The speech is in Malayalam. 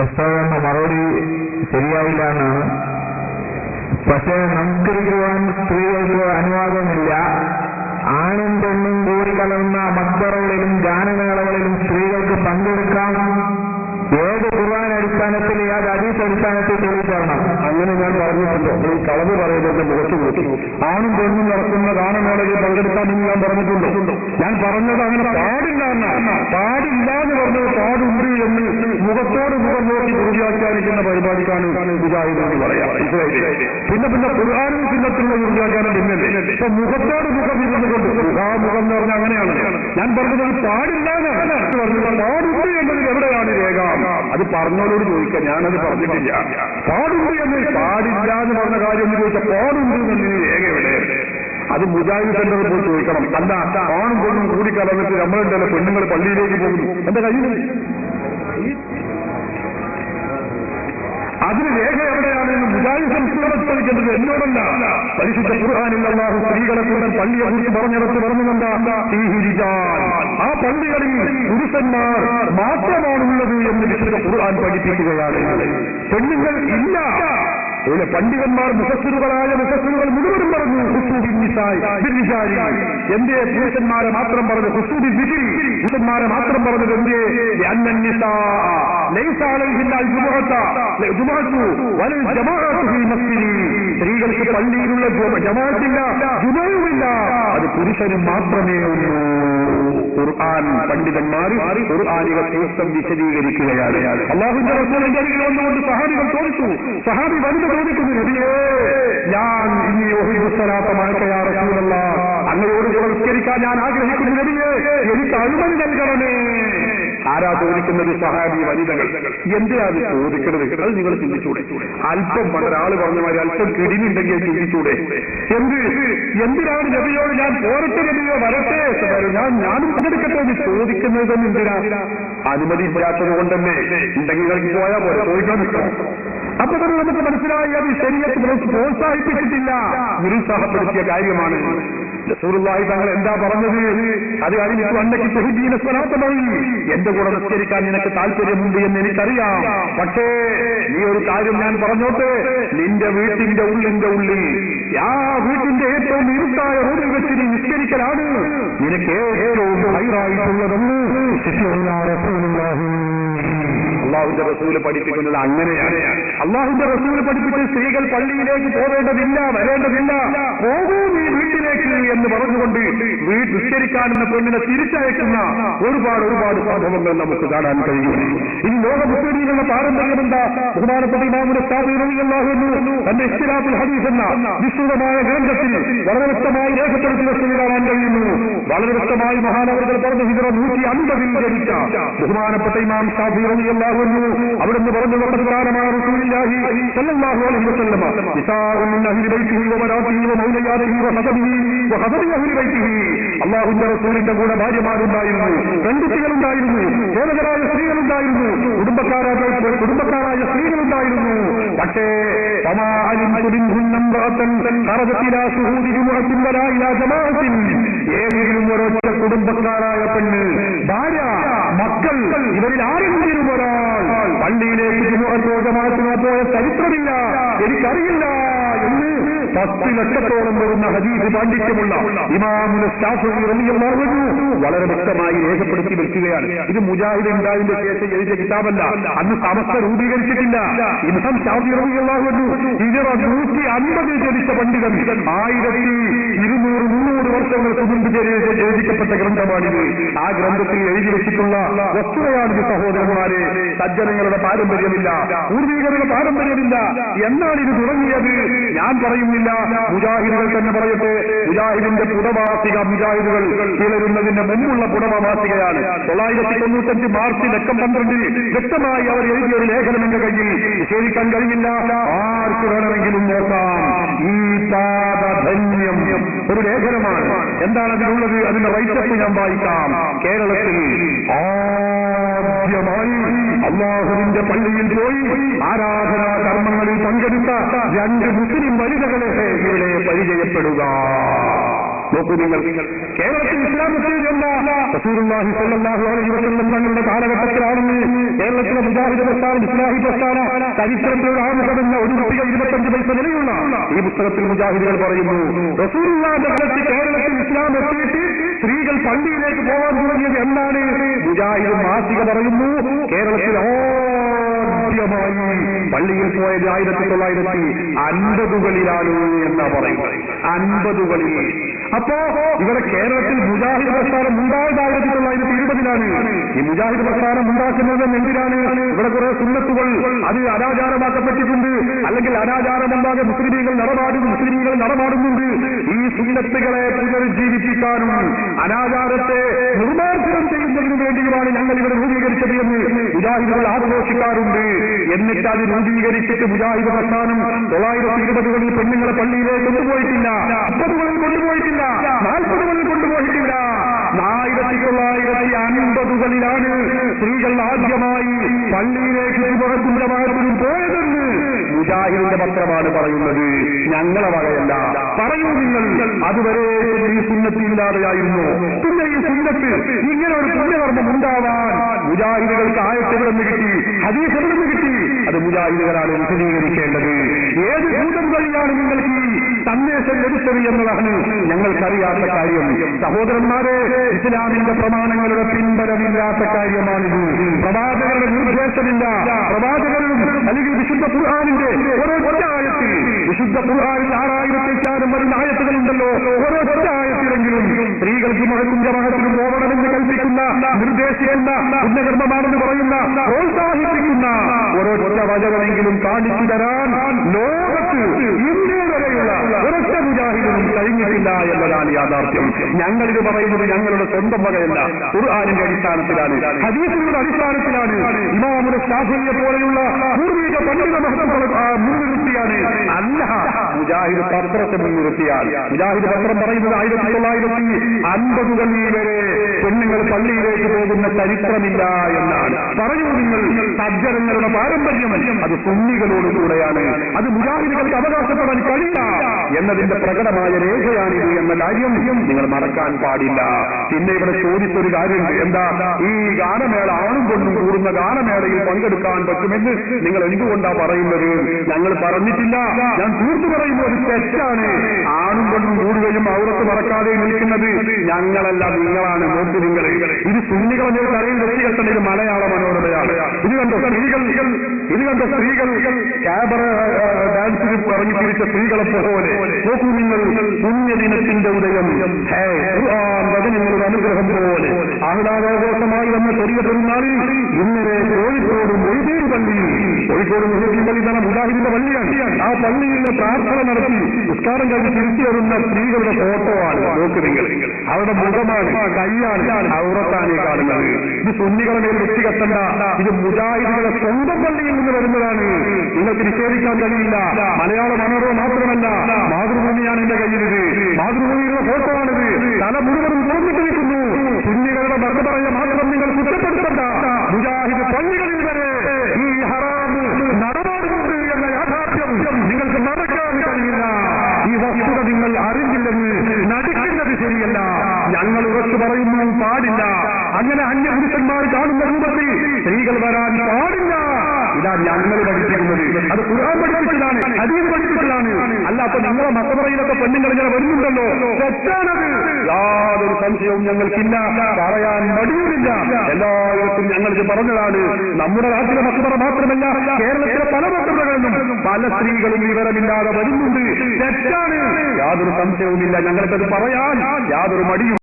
ഉസ്താദിന്റെ മറുപടി ശരിയായില്ല എന്നാണ്. പക്ഷേ നമസ്കരിക്കുവാൻ സ്ത്രീകൾക്ക് അനുവാദമില്ല. ആണും പെണ്ണും കൂടി കലർന്ന മക്ബറകളിലും ഗാനമേളകളിലും സ്ത്രീകൾക്ക് പങ്കെടുക്കാം. ഏത് ഖുർആൻ അടിസ്ഥാനത്തിൽ ഏത് ഹദീസ് അടിസ്ഥാനത്തിൽ തെളിയിക്കണം? അങ്ങനെ ഞാൻ പറഞ്ഞിട്ടുണ്ടോ? ഈ കളവ് പറയുന്നത് മുഖത്ത് നോക്കി ആണും പെണ്ണും നടക്കുന്ന ഗാനമേളയിൽ പങ്കെടുക്കാമെന്ന് ഞാൻ പറഞ്ഞിട്ടുണ്ടോ? ഞാൻ പറഞ്ഞത് അങ്ങനെ പാടില്ല എന്നാണ്. പാടില്ല എന്ന് പറഞ്ഞത് പാടുണ്ട് എന്ന് മുഖത്തോട് മുഖം നോക്കി ദുർവ്യാഖ്യാനിക്കുന്ന പരിപാടിക്കാണ് മുജാഹിദ് എന്ന് പറയാം. പിന്നെ ഖുർആനും സുന്നത്തുള്ള ദുർവ്യാഖ്യാനം പിന്നല്ലേ. ഇപ്പൊ മുഖത്തോട് മുഖം ഇരുന്നുകൊണ്ട് മുഖാമുഖം എന്ന് പറഞ്ഞാൽ അങ്ങനെയാണ്. ഞാൻ പറഞ്ഞത് പാടില്ല എന്നാണ് പറഞ്ഞത്. പാടുണ്ട് എന്നതിൽ എവിടെയാണ് രേഖ? അത് പറഞ്ഞോളോട് ചോദിക്കാം. ഞാനത് പറഞ്ഞിട്ടില്ല. പാടുണ്ട് എന്ന് പാടില്ല എന്ന് പറഞ്ഞ കാര്യം എന്ന് ചോദിച്ചാൽ പാടുണ്ട് എന്നതിന് രേഖ എവിടെ? അത് മുജാഹിദ് സെന്ററിൽ പോയി ചോദിക്കണം. അല്ല ആണും പെണ്ണും കൂടിക്കലർന്നിട്ട് നമ്മളുണ്ടല്ലോ പെണ്ണുങ്ങൾ പള്ളിയിലേക്ക് പോകുന്നു എന്റെ കയ്യിൽ അതിന് രേഖ എവിടെയാണെന്ന് മുജാഹിദ് സംസ്കൃതം ചോദിക്കേണ്ടത് എന്നോടല്ല. പരിശുദ്ധ ഖുർആനിൽ അല്ലാഹു സ്ത്രീകളെ കൂടെ പള്ളിയെ കുറിച്ച് പറഞ്ഞിടത്ത് ആ പള്ളികളിൽ പുരുഷന്മാർ മാത്രമാണുള്ളത് എന്ന് വിശുദ്ധ ഖുർആൻ പഠിപ്പിക്കുകയാണ്. പെണ്ണുങ്ങൾ ഇല്ല. അതിലെ പണ്ഡിതന്മാർ മുഫസ്സിറുകളായ മുഫസ്സിറുകൾ മുഴുവനും പറഞ്ഞു എന്തേ പുരുഷന്മാരെ മാത്രം പറഞ്ഞു? പുരുഷന്മാരെ മാത്രം പറഞ്ഞത് എന്തേ? സ്ത്രീകൾക്ക് പള്ളിയിലുള്ള ജമാഅത്തില്ല, ജുമയുമില്ല. അത് പുരുഷനും മാത്രമേ ഉള്ളൂ. ഖുർആൻ പണ്ഡിതന്മാർ ഖുർആനിക സൂക്തം വിശദീകരിക്കുകയാണ്. അല്ലാഹുവിന്റെ റസൂലിന്റെ അരികിൽ വന്നുകൊണ്ട് സഹാബികൾ ചോദിച്ചു. സഹാബി വനിത ചോദിക്കുന്നു, നബിയേ ഞാൻ ഇനി അങ്ങയോട് നമസ്കരിക്കാൻ ഞാൻ ആഗ്രഹിക്കുന്നു നബിയേ, എനിക്ക് അനുമതി നൽകണമേ. ആരാ ചോദിക്കുന്നത്? സഹാബി വനിതകൾ. എന്തേ അത് ചോദിക്കുന്നത്? അത് നിങ്ങൾ ചിന്തിച്ചൂടെ? അല്പം ഒരാൾ പറഞ്ഞ മാതിരി അല്പം കിടിമുണ്ടെങ്കിൽ ചിന്തിച്ചൂടെ? എന്തിനാണ് നബിയോട് ഞാൻ പോരട്ടെ നബിയോ വരട്ടെ ഞാനും പങ്കെടുക്കട്ടെ എന്ന് ചോദിക്കുന്നത്? എന്തിനാ? അനുമതി ഇല്ലാത്തത് കൊണ്ടല്ലേ. ഉണ്ടെങ്കിൽ പോയാൽ പോലെ ചോദിക്കാൻ നിൽക്കണം. അപ്പൊ തന്നെ നമുക്ക് മനസ്സിലായി അത് ശരീരത്തിൽ പ്രോത്സാഹിപ്പിച്ചിട്ടില്ല, നിരുത്സാഹപ്പെടുത്തിയ കാര്യമാണ്. റസൂലുള്ളാഹി തങ്ങൾ എന്താ പറഞ്ഞത്? അത് കഴിഞ്ഞിട്ട് അന്നക്ക് തഹ്ദീന സ്വലാത്ത പോയി, എന്റെ കൂടെ നിസ്കരിക്കാൻ നിനക്ക് താല്പര്യമുണ്ട് എന്ന് എനിക്കറിയാം. പക്ഷേ നീ ഒരു കാര്യം ഞാൻ പറഞ്ഞോട്ടെ, നിന്റെ വീട്ടിന്റെ ഉള്ളിൽ ആ വീട്ടിന്റെ ഏറ്റവും ഇരുട്ടായ റൂമിൽ വെച്ച് നീ നിസ്കരിക്കലാണ് നിനക്ക് ഏറ്റവും ഹൈറായിട്ടുള്ളതെന്ന് അള്ളാഹുന്റെ റസൂല് പഠിപ്പിക്കുന്നത് അങ്ങനെയാണ്. അള്ളാഹുന്റെ റസൂല് പഠിപ്പിച്ച് സ്ത്രീകൾ പള്ളിയിലേക്ക് പോവേണ്ടതില്ല, വരേണ്ടതില്ല, പോകൂ നീ വീട്ടിലേക്ക് എന്ന് പറഞ്ഞുകൊണ്ട് നിസ്കരിക്കാനെന്ന പെണ്ണിനെ തിരിച്ചയക്കുന്ന ഒരുപാട് സംഭവങ്ങൾ നമുക്ക് കാണാൻ കഴിയും. ഇനി ലോക മുസ്ലിങ്ങളുടെ പാരമ്പര്യം എന്താ? ബഹുമാനപ്പെട്ട ഇമാമുൽ ഷാഫിഈ റളിയല്ലാഹു അൻഹു തന്റെ ഇഖ്തിലാഫുൽ ഹദീസ് എന്ന വിശുദ്ധമായ ഗ്രന്ഥത്തിൽ വളരെ വ്യക്തമായി രേഖപ്പെടുത്തി കാണാൻ കഴിയുന്നു. വളരെ വ്യക്തമായി മഹാനവറുകൾ പറഞ്ഞ ഹിജ്റ 150 ജനിച്ച ബഹുമാനപ്പെട്ട ഇമാം ഷാഫിഈ റളിയല്ലാഹു അൻഹു അവിടുന്ന് പറഞ്ഞു, പ്രധാനമായ റസൂലുള്ളാഹി സ്വല്ലല്ലാഹു അലൈഹി വസല്ലം നിസാഉൻ മിൻ അഹ്ലി ബൈത്തിഹി വ ബനാതിഹി വ മൗലയാതിഹി വ ഖദബിഹി അഹ്ലി ബൈത്തിഹി. അല്ലാഹുവിന്റെ റസൂലിന്റെ കൂടെ ഭാര്യമാരുണ്ടായിരുന്നു, പെൺകുട്ടികളുണ്ടായിരുന്നു, സേവകരായ സ്ത്രീകളുണ്ടായിരുന്നു, കുടുംബക്കാരായ സ്ത്രീകളുണ്ടായിരുന്നു. പക്ഷേ ഏതെങ്കിലും ഒരൊറ്റ കുടുംബക്കാരായ പെണ്ണ്, ഭാര്യ, മക്കൾ, ഇവരിൽ ആരെങ്കിലും ഒരാൾ പള്ളിയിലേക്ക് ജമാഅത്തിനോ പോയ ചരിത്രമില്ല, എനിക്കറിയില്ല എന്ന് 10 ലക്ഷത്തോളം വരുന്ന ഹദീസ് പാണ്ഡിത്യമുള്ള ഇമാമുൽ ഷാഫിഈ റളിയല്ലാഹു അൻഹു വളരെ വ്യക്തമായി രേഖപ്പെടുത്തി വെക്കുകയാണ്. ഇത് മുജാഹിദ് ഉണ്ടായതിന്റെ ശേഷം എഴുതിയ കിതാബല്ല, അന്ന് സമസ്ത രൂപീകരിച്ചിട്ടില്ല. ഇമാം ഷാഫിഈ റളിയല്ലാഹു അൻഹു ഹിജ്റ 150 ജനിച്ച പണ്ഡിതൻ 1200-300 വർഷങ്ങൾക്ക് മുമ്പ് രചിക്കപ്പെട്ട ഗ്രന്ഥമാണിത്. ആ ഗ്രന്ഥത്തിൽ എഴുതി വെച്ചിട്ടുള്ള വസ്തുതയാണിത്. സഹോദരന്മാരെ, സജ്ജനങ്ങളുടെ പാരമ്പര്യമില്ല, പൂർവീകരുടെ പാരമ്പര്യമില്ല. എന്നാണ് ഇത് തുടങ്ങിയത്? ഞാൻ പറയുന്നില്ല, മുജാഹിദുകൾ തന്നെ പറയട്ടെ. മുജാഹിദിന്റെ പുടവാസിക മുജാഹിദുകൾ പിളരുന്നതിന്റെ മുമ്പുള്ള പുടവമാസികയാണ്. 995 മാർച്ച് 12 വ്യക്തമായി അവർ എഴുതിയ ഒരു ലേഖനം എന്റെ കയ്യിൽ നിഷേധിക്കാൻ കഴിയില്ല. ആർക്ക് വേണമെങ്കിലും നോക്കാം. ഈ പാദധന്യം ഒരു ലേഖനമാണ്. എന്താണ് അതിലുള്ളത്? അതിന്റെ റൈറ്റപ്പ് ഞാൻ വായിക്കാം. കേരളത്തിൽ ആദ്യമായി അല്ലാഹുവിന്റെ പള്ളിയിൽ പോയി ആരാധനാ കർമ്മങ്ങളിൽ പങ്കെടുത്ത 2 മുസ്ലിം വനിതകളെ ഇവിടെ പരിചയപ്പെടുക. നോക്കൂ നിങ്ങൾ, കേരളത്തിൽ ഇസ്ലാം എത്തിയതെന്താ? റസൂലുള്ളാഹി സ്വല്ലല്ലാഹു അലൈഹി വസല്ലം തങ്ങളുടെ കാലഘട്ടത്തിലാണെന്ന് കേരളത്തിലെ മുജാഹിദ് പ്രസ്ഥാനം, ഇസ്ലാഹി പ്രസ്ഥാനം ചരിത്രത്തിലൂടെ ആമുഖമെന്ന ഒരു കുട്ടിക 25 പൈസ വിലയുള്ള ഈ പുസ്തകത്തിൽ മുജാഹിദുകൾ പറയുന്നു, റസൂലുള്ളാഹിന്റെ കാലത്ത് കേരളത്തിൽ ഇസ്ലാം എത്തിയിട്ട് സ്ത്രീകൾ പള്ളിയിലേക്ക് പോകാൻ തുടങ്ങിയത് എന്നാണ്? മുജാഹിദ് മാസിക പറയുന്നു, കേരളത്തിൽ ആദ്യമായി പള്ളിയിൽ പോയത് 1950കളിലാണ് എന്നാ പറയുന്നത്. 50കളിൽ. അപ്പോ ഇവിടെ കേരളത്തിൽ മുജാഹിദ് പ്രസ്ഥാനം ഉണ്ടായത് 1920ലാണ്. ഈ മുജാഹിദ് പ്രസ്ഥാനം ഉണ്ടാക്കുന്നത് എന്തിനാണ്? ഇവിടെ കുറെ സുന്നത്തുകൾ അത് അനാചാരമാക്കപ്പെട്ടിട്ടുണ്ട്, അല്ലെങ്കിൽ അനാചാരമുണ്ടാകെ മുസ്ലിമീങ്ങൾ നടപാടുന്നുണ്ട്. ഈ സുന്നത്തുകളെ പുനരുജ്ജീവിപ്പിക്കാനും അനാചാരത്തെ നിർമ്മാർജ്ജനം ചെയ്യുന്നതിനു വേണ്ടിയുമാണ് ഞങ്ങൾ ഇവിടെ രൂപീകരിച്ചത് എന്ന് മുജാഹിദുകൾ ആഘോഷിക്കാറുണ്ട്. എന്നിട്ട് അത് രൂപീകരിച്ചിട്ട് മുജാഹിദ് പ്രസ്ഥാനം 1920കളിൽ പെണ്ണുങ്ങളെ പള്ളിയിലേക്ക് കൊണ്ടുപോയിട്ടില്ല, 30കളിൽ കൊണ്ടുപോയിട്ടില്ല, 40കളിൽ കൊണ്ടുപോയിട്ടില്ല. 1950കളിലാണ് സ്ത്രീകൾ ആദ്യമായി പള്ളിയിലേക്ക് ജമാഅത്തിനും പോയതെന്ന് മുജാഹിദിന്റെ പത്രമാണ് പറയുന്നത്, ഞങ്ങളെ വകയല്ല. പറയൂ നിങ്ങൾ, അതുവരെ ഈ സുന്നത്ത് ഇല്ലാതെയായിരുന്നു. പിന്നെ ഈ സുന്നത്ത് ഇങ്ങനെ ഒരു പുണ്യകർമ്മം ഉണ്ടാവാൻ മുജാഹിദുകൾക്ക് ആയത്തുകളെന്ന് കിട്ടി, ഹദീസുകളെന്ന് കിട്ടി. അത് മുജാഹിദുകളാണ് വിശദീകരിക്കേണ്ടത്. ഏത് ഭൂതം വഴിയാണ് നിങ്ങൾക്ക് ഈ സന്ദേശം ലഭിച്ചത് എന്നതാണ് ഞങ്ങൾക്കറിയാത്ത കാര്യം. സഹോദരന്മാരെ, ഇസ്ലാമിന്റെ പ്രമാണങ്ങളുടെ പിൻബലമില്ലാത്ത കാര്യമാണിത്. പ്രവാചകരുടെ നിർദ്ദേശമില്ല. പ്രവാചകരും അല്ലെങ്കിൽ വിശുദ്ധ ഖുർആനിന്റെ ഓരോ ആയത്തിൽ, വിശുദ്ധ ഖുർആനിൽ 6000 വരുന്ന ആയത്തുകളുണ്ടല്ലോ, ഓരോ ആയത്തിലെങ്കിലും സ്ത്രീകൾക്ക് മുഴക്കും ജമാഅത്തിനും പോകണമെന്ന് കൽപ്പിക്കുന്ന, നിർദ്ദേശിക്കുന്ന, പുണ്യകർമ്മമാണെന്ന് പറയുന്ന, പ്രോത്സാഹിപ്പിക്കുന്ന ഓരോ വചനമെങ്കിലും കാണിച്ചു തരാൻ ലോകത്ത് ഇന്ത്യ വരെയുള്ള ഒരൊറ്റ മുജാഹിദിനും കഴിഞ്ഞിട്ടില്ല എന്നതാണ് യാഥാർത്ഥ്യം. ഞങ്ങളിത് പറയുന്നത് ഞങ്ങളുടെ സ്വന്തം വകയല്ല, ഖുർആനിന്റെ അടിസ്ഥാനത്തിലാണ്, ഹദീസുകളുടെ അടിസ്ഥാനത്തിലാണ്. ഇമാമുൽ ശാഫിഈയെ പോലെയുള്ള പൂർവിക പണ്ഡിത മഹത്തുക്കളെ മുൻനിർത്തിയാണ്, അല്ല മുജാഹിദ് പത്രത്തെ മുൻനിർത്തിയാൽ. മുജാഹിദ് പത്രം പറയുന്നത് 1950കളിൽ വരെ പെണ്ണുങ്ങൾ പള്ളിയിലേക്ക് പോകുന്ന ചരിത്രമില്ല എന്നാണ്. പറയൂ നിങ്ങൾ, സജ്ജനങ്ങളുടെ പാരമ്പര്യം അത് സുന്നികളോടുകൂടെയാണ്, അത് മുജാഹിദുകൾക്ക് അവകാശപ്പെടാൻ കഴിയില്ല എന്നതിന്റെ പ്രകടമായ രേഖയാണിത് എന്ന കാര്യം നിങ്ങൾ മറക്കാൻ പാടില്ല. പിന്നെ ഇവിടെ ചോദിച്ചൊരു കാര്യം, എന്താ ഈ ഗാനമേള ആണും പെണ്ണും കൂടുന്ന ഗാനമേളയിൽ പങ്കെടുക്കാൻ പറ്റുമെന്ന് നിങ്ങൾ എന്തുകൊണ്ടാ പറയുന്നത്? ഞങ്ങൾ പറഞ്ഞിട്ടില്ല. ഞാൻ തീർത്തു പറയുന്നു, ഒരു തെറ്റാണ്. ആണും പെണ്ണും കൂടുകയും ഔറത്ത് മറക്കാതെ നിൽക്കുന്നത് ഞങ്ങളല്ല, നിങ്ങളാണ്. നോക്കു നിങ്ങൾ, ഇത് സുന്നികളെ നിങ്ങൾ അറിയുന്ന വ്യക്തികൾക്കുണ്ട്. ഇത് മലയാള മനോരമയാണ്. ഇത് കണ്ടോ സ്ത്രീകൾ ക്യാബറ ഡാൻസിൽ ഇറങ്ങി തിരിച്ച സ്ത്രീകളെ പോലെ. നോക്കൂ നിങ്ങൾ, പുണ്യദിനത്തിന്റെ ഉദയം, നിങ്ങളുടെ അനുഗ്രഹം പോലെ ആഹ്ലാദോഘോഷമായി വന്ന ചെറിയ പെരുന്നാളിൽ ഇന്നലെ കോഴിക്കോട് മൊയ്തീൻ പള്ളി, കോഴിക്കോട് മൊയ്തീൻ പള്ളി തന്നെ മുജാഹിദിന്റെ പള്ളിയാണ്. ആ പള്ളിയിലെ പ്രാർത്ഥന നടത്തി നിസ്കാരം കഴിഞ്ഞ് തിരിച്ചു വരുന്ന സ്ത്രീകളുടെ ഫോട്ടോ ആണ്. നോക്ക് നിങ്ങൾ, അവരുടെ മുഖമാണ്, കൈയാണ്, ഔറത്താണ് ഈ കാണുന്നത്. ഇത് സുന്നികളെ മേൽ വ്യക്തിഗതണ്ട, ഇത് മുജാഹിദികളുടെ സ്വന്തം പള്ളിയിൽ നിന്ന് വരുന്നതാണ്. നിങ്ങൾക്ക് നിഷേധിക്കാൻ കഴിയില്ല. മലയാള മനോരമ മാത്രമല്ല, മാതൃഭൂമിയാണ് എന്റെ കയ്യിലിത്. മാതൃഭൂമിയുടെ ഫോട്ടോ ആണിത്. തല മുഴുവനും തോന്നിട്ട് നിൽക്കുന്നു. സുന്നികളുടെ മറുപറയെ മാത്രം നിങ്ങൾ കുറ്റപ്പെടുത്തണ്ട. മുജാഹിദ് പള്ളികളിൽ വരെ ഈ ഹറാമ് നടപാടുന്നുണ്ട് എന്ന യാഥാർത്ഥ്യം നിങ്ങൾക്ക് നടക്കാൻ കഴിയില്ല. ഈ വസ്തുത നിങ്ങൾ അറിഞ്ഞില്ലെന്ന് നടിക്കുന്നത് ശരിയല്ല. ഞങ്ങൾ ഉറച്ചു പറയുന്നു, പാടില്ല. അങ്ങനെ അന്യപുരുഷന്മാർ കാണുന്ന രൂപത്തിൽ സ്ത്രീകൾ വരാൻ പാടില്ല. ഇതാ ഞങ്ങൾ പഠിപ്പിക്കുന്നത്. അത് ഖുർആൻ പഠിപ്പിച്ചതാണ്, ഹദീസ് പഠിപ്പിച്ചതാണ്. അല്ല, അപ്പൊ നിങ്ങളെ മക്കബറയിലൊക്കെ പെണ്ണുങ്ങൾ ഇങ്ങനെ വരുന്നുണ്ടല്ലോ, തെറ്റാണത്. യാതൊരു സംശയവും ഞങ്ങൾക്കില്ല, പറയാൻ മടിയുമില്ല. എല്ലായിടത്തും ഞങ്ങളിത് പറഞ്ഞതാണ്. നമ്മുടെ നാട്ടിലെ മക്കബറ മാത്രമല്ല, കേരളത്തിലെ പല മക്കബറകളിലും പല സ്ത്രീകളും വിവരമില്ലാതെ വരുന്നുണ്ട്. തെറ്റാണ്, യാതൊരു സംശയവുമില്ല. ഞങ്ങൾക്കത് പറയാൻ യാതൊരു മടിയും